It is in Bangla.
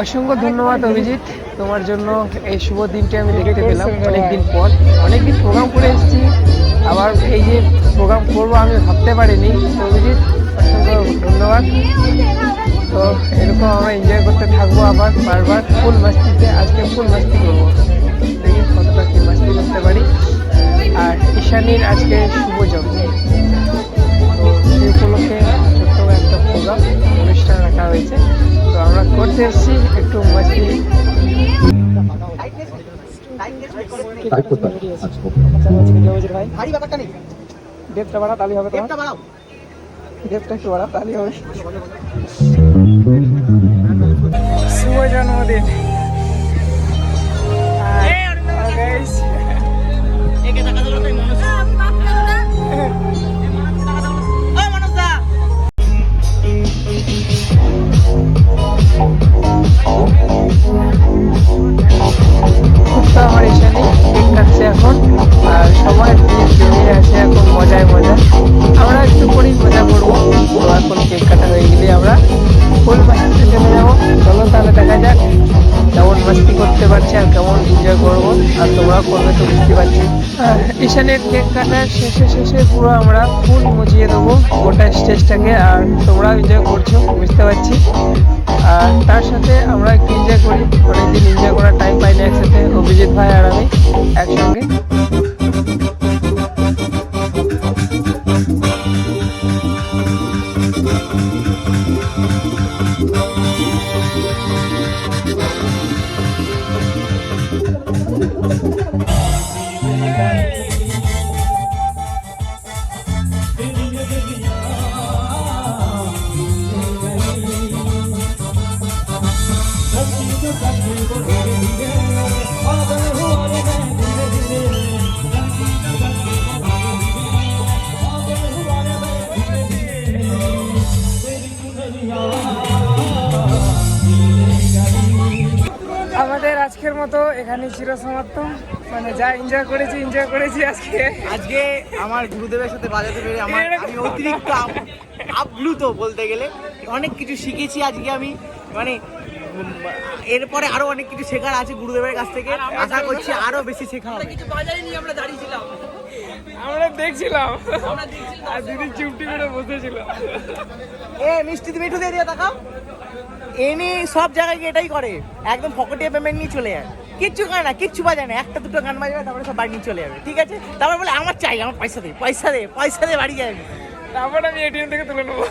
অসংখ্য ধন্যবাদ অভিজিৎ, তোমার জন্য এই শুভ দিনটি আমি দেখতে পেলাম অনেকদিন পর। অনেকদিন প্রোগ্রাম করে এসেছি, আবার এই যে প্রোগ্রাম করবো আমি ভাবতে পারিনি। তো অভিজিৎ অসংখ্য ধন্যবাদ। তো এরকম আমরা এনজয় করতে থাকবো আবার বারবার ফুল মাস্তিতে। আজকে ফুল মাস্তি করবো, দেখি কতটা কি মাস্তি করতে পারি। আর ঈশানীর আজকে শুভ জন্ম, তো সেই উপলক্ষে ছোট্ট একটা প্রোগ্রাম অনুষ্ঠান রাখা হয়েছে। তো আমরা করতে এসেছি একটু মাস্তি। ডেটটা বাড়া তালি হবে, ডেটটা একটু বাড়া তালি হবে। শুভ জন্মদিন। আমার ঈশানী কেক কাটছে এখন, আর সবাই জমিয়ে আছে এখন মজায় মজা। আমরা একটু করেই মজা করবো। তো এখন কেক কাটা হয়ে গেলে আমরা ফুল মাস্তিতে চলে যাবো। চলো তাহলে দেখা যাক কেমন মাস্তি করতে পারছি আর কেমন এনজয় করবো, আর তোমরা করবে তো বুঝতে পারছি। ঈশানের কেক কাটার শেষে পুরো আমরা ফুল মুছিয়ে দেবো গোটা স্টেজটাকে, আর তোমরা এনজয় করছো বুঝতে পারছি। আর তার সাথে আমরা একটু এনজয় করি, অনেকদিন এনজয় করার টাইম পাইনি একসাথে অভিজিৎ ভাই আর আমি একসঙ্গে। আমাদের আজকের মতো এখানেই চির সমাপ্ত। মানে যা এনজয় করেছি আজকে আমার গুরুদেবের সাথে বাজাতে পেরে আমি অতিরিক্ত আপ্লুত বলতে গেলে। অনেক কিছু শিখেছি আজকে আমি, মানে এরপরে আরো অনেক কিছু শেখার আছে গুরুদেবের কাছ থেকে। আশা করছি আরো বেশি শেখা হবে। কিছু বাজাইনি, আমরা দাঁড়িয়েছিলাম, আমরা দেখছিলাম আর দিদি চুপটি করে বসেছিল। মিষ্টি তুমি একটু দিয়ে তাকাও। এনে সব জায়গায় এটাই করে, একদম পকেটে পেমেন্ট নিয়ে চলে যায়, কিচ্ছু করে না, কিচ্ছু বাজায় না, একটা দুটো গান বাজাবে তারপরে সব বাড়ি নিয়ে চলে যাবে। ঠিক আছে, তারপর বলে আমার চাই, আমার পয়সা দে বাড়ি যাবে, তারপর আমি এটিএম থেকে তুলে নেবো।